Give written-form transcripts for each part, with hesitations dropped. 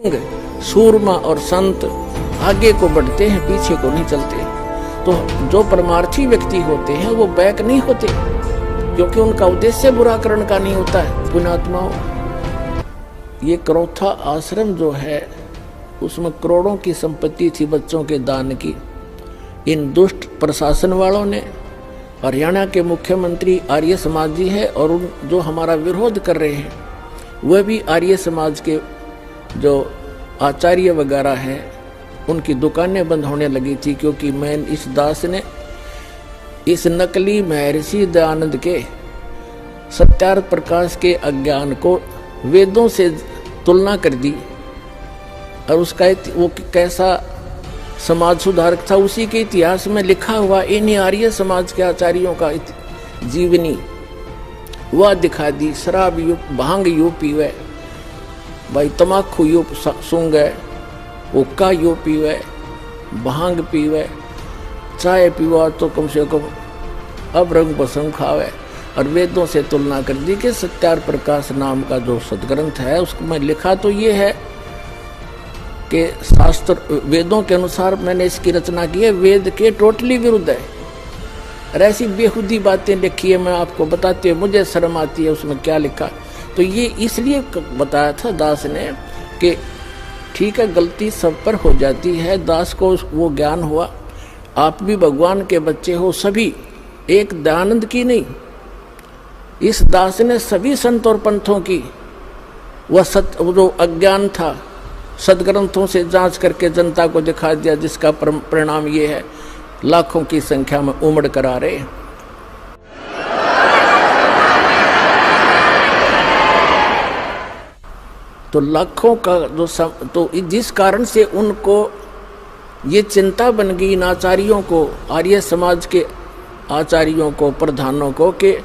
सूरमा और संत आगे को बढ़ते हैं, पीछे को नहीं चलते। तो जो परमार्थी व्यक्ति होते हैं वो बैक नहीं होते, क्योंकि उनका उद्देश्य बुरा करने का नहीं होता है। पुण्यात्माओं, ये करौथा आश्रम जो है उसमें करोड़ों की संपत्ति थी बच्चों के दान की। इन दुष्ट प्रशासन वालों ने, हरियाणा के मुख्यमंत्री आर्य समाज जी है और उन जो हमारा विरोध कर रहे हैं वह भी आर्य समाज के जो आचार्य वगैरह हैं, उनकी दुकानें बंद होने लगी थी, क्योंकि मैं इस दास ने इस नकली महर्षि दयानंद के सत्यार्थ प्रकाश के अज्ञान को वेदों से तुलना कर दी और उसका वो कैसा समाज सुधारक था उसी के इतिहास में लिखा हुआ इन्हीं आर्य समाज के आचार्यों का जीवनी वह दिखा दी। शराब यू भांग यू पीवे, भाई तमाकू यू सूंगे, हुक्का यू पीवे, भांग पीवे, चाय पीवा तो कम से कम अब रंग बसंग खावे। और वेदों से तुलना कर दी कि सत्यार्थ प्रकाश नाम का जो सदग्रंथ है उसमें लिखा तो ये है कि शास्त्र वेदों के अनुसार मैंने इसकी रचना की है, वेद के टोटली विरुद्ध है। और ऐसी बेहुदी बातें लिखी है, मैं आपको बताते हुए मुझे शर्म आती है उसमें क्या लिखा। तो ये इसलिए बताया था दास ने कि ठीक है, गलती सब पर हो जाती है, दास को वो ज्ञान हुआ। आप भी भगवान के बच्चे हो, सभी, एक दयानंद की नहीं, इस दास ने सभी संत और पंथों की वह जो अज्ञान था सदग्रंथों से जांच करके जनता को दिखा दिया, जिसका परिणाम ये है लाखों की संख्या में उमड़ कर आ रहे हैं। तो लाखों का जो तो जिस कारण से उनको ये चिंता बन गई इन आचार्यों को, आर्य समाज के आचार्यों को, प्रधानों को, कि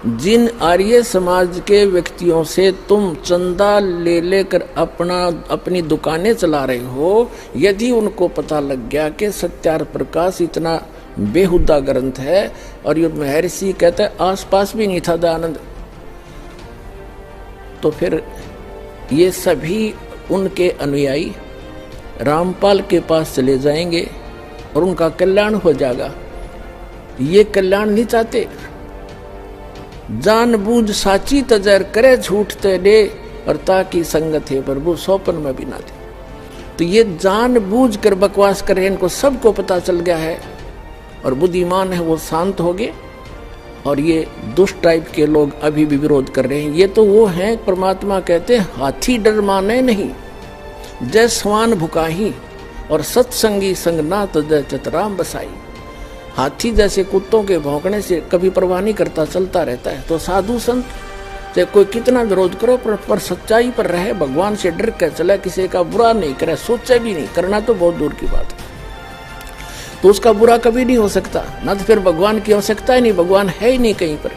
जिन आर्य समाज के व्यक्तियों से तुम चंदा ले लेकर अपनी दुकानें चला रहे हो, यदि उनको पता लग गया कि सत्यार्थ प्रकाश इतना बेहुदा ग्रंथ है और ये महर्षि कहते हैं आसपास भी नहीं था दयानंद, तो फिर ये सभी उनके अनुयायी रामपाल के पास चले जाएंगे और उनका कल्याण हो जाएगा। ये कल्याण नहीं चाहते। जानबूझ साची तजर करे झूठते दे और ताकि संगत है प्रभु सौपन में भी ना दे। तो ये जानबूझ कर बकवास करे, इनको सबको पता चल गया है और बुद्धिमान है वो शांत हो गए। और ये दुष्ट टाइप के लोग अभी भी विरोध कर रहे हैं। ये तो वो हैं, परमात्मा कहते हैं हाथी डर माने नहीं, जय स्वान भुकाही और सत्संगी संग ना तो जय चतराम बसाई। हाथी जैसे कुत्तों के भौंकने से कभी परवाह नहीं करता, चलता रहता है। तो साधु संत चाहे कोई कितना विरोध करो पर सच्चाई पर रहे, भगवान से डर कर चले, किसी का बुरा नहीं करे, सोचे भी नहीं, करना तो बहुत दूर की बात है। तो उसका बुरा कभी नहीं हो सकता, ना तो फिर भगवान की आवश्यकता ही नहीं, भगवान है ही नहीं कहीं पर।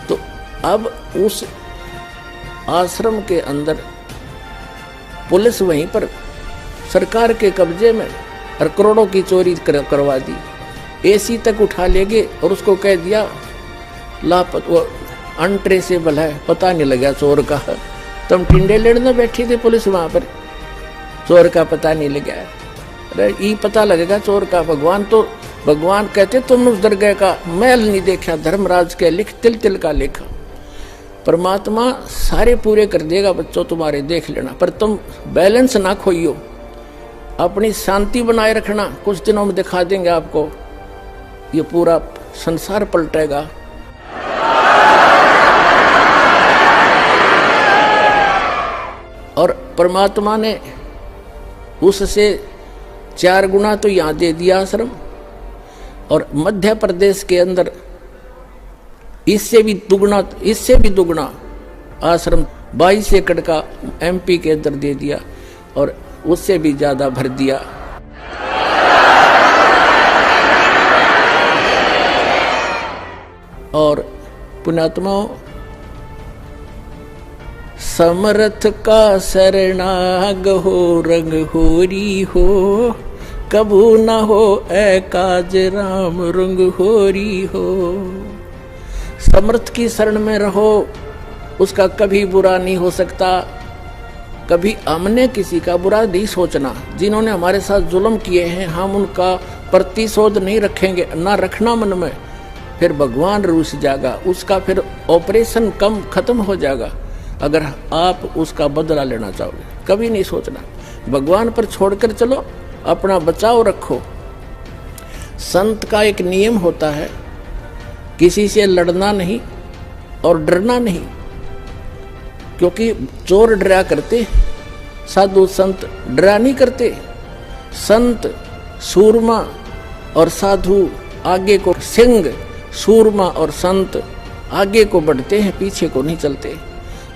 तो अब उस आश्रम के अंदर पुलिस वहीं पर सरकार के कब्जे में और करोड़ों की चोरी करवा दी, एसी तक उठा ले गए और उसको कह दिया वो अनट्रेसेबल है, पता नहीं लगा चोर का। तुम टिंडे लेने बैठी थे पुलिस वहां पर, चोर का पता नहीं लगा। अरे ये पता लगेगा चोर का। भगवान कहते तुम उस दरगाह का मैल नहीं देखा, धर्मराज के लिख तिल तिल का लेखा। परमात्मा सारे पूरे कर देगा बच्चों तुम्हारे, देख लेना। पर तुम बैलेंस ना खोइयो, अपनी शांति बनाए रखना। कुछ दिनों में दिखा देंगे आपको, ये पूरा संसार पलटेगा। और परमात्मा ने उससे 4 गुना तो यहाँ दे दिया आश्रम, और मध्य प्रदेश के अंदर इससे भी दुगना आश्रम 22 एकड़ का MP के अंदर दे दिया, और उससे भी ज्यादा भर दिया। और पुण्यात्माओं, समर्थ का शरणाग हो, रंग होरी हो, कबू न हो ऐ काज राम रंग होरी हो। समर्थ की शरण में रहो, उसका कभी बुरा नहीं हो सकता। कभी हमने किसी का बुरा नहीं सोचना। जिन्होंने हमारे साथ जुल्म किए हैं हम उनका प्रतिशोध नहीं रखेंगे, ना रखना मन में। फिर भगवान रूस जाएगा, उसका फिर ऑपरेशन कम खत्म हो जाएगा अगर आप उसका बदला लेना चाहोगे। कभी नहीं सोचना, भगवान पर छोड़कर चलो, अपना बचाव रखो। संत का एक नियम होता है, किसी से लड़ना नहीं और डरना नहीं, क्योंकि चोर डरा करते, साधु संत डरा नहीं करते। संत सूरमा और साधु आगे को, सिंह सूरमा और संत आगे को बढ़ते हैं, पीछे को नहीं चलते।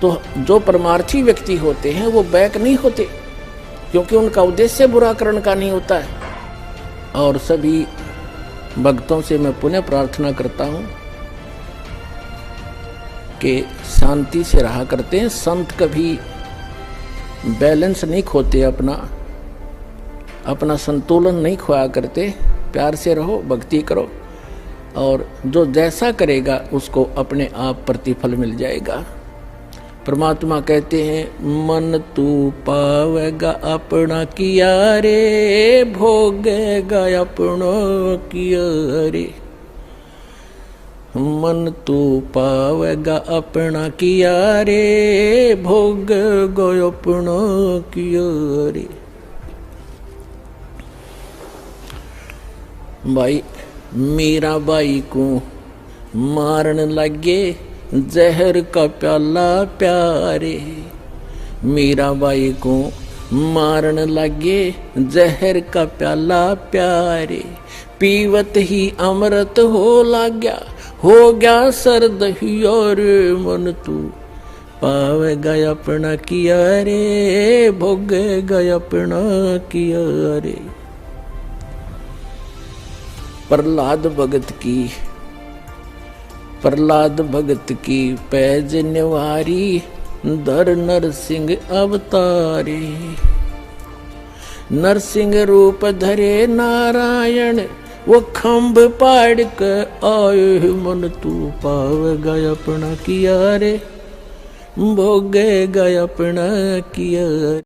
तो जो परमार्थी व्यक्ति होते हैं वो बैक नहीं होते, क्योंकि उनका उद्देश्य बुरा करने का नहीं होता है। और सभी भक्तों से मैं पुनः प्रार्थना करता हूँ कि शांति से रहा करते हैं। संत कभी बैलेंस नहीं खोते, अपना संतुलन नहीं खोया करते। प्यार से रहो, भक्ति करो, और जो जैसा करेगा उसको अपने आप प्रतिफल मिल जाएगा। परमात्मा कहते हैं, मन तू पावेगा अपना किया रे, भोगेगा अपना किया रे। मन तू पावेगा अपना किया रे, भोगेगा अपना किया रे। भाई मीरा बाई को मारन लगे जहर का प्याला प्यारे। मीरा बाई को मारन लगे जहर का प्याला प्यारे। पीवत ही अमृत हो गया सर्द ही और मन तू पावेगा अपना किया रे, भोगेगा अपना किया रे। प्रहलाद भगत की पैज निवारी, धर नरसिंह अवतारे। नरसिंह रूप धरे नारायण, वो खम्भ पाड़ के आए। मन तू पावेगा अपना किया रे, भोगेगा अपना किया।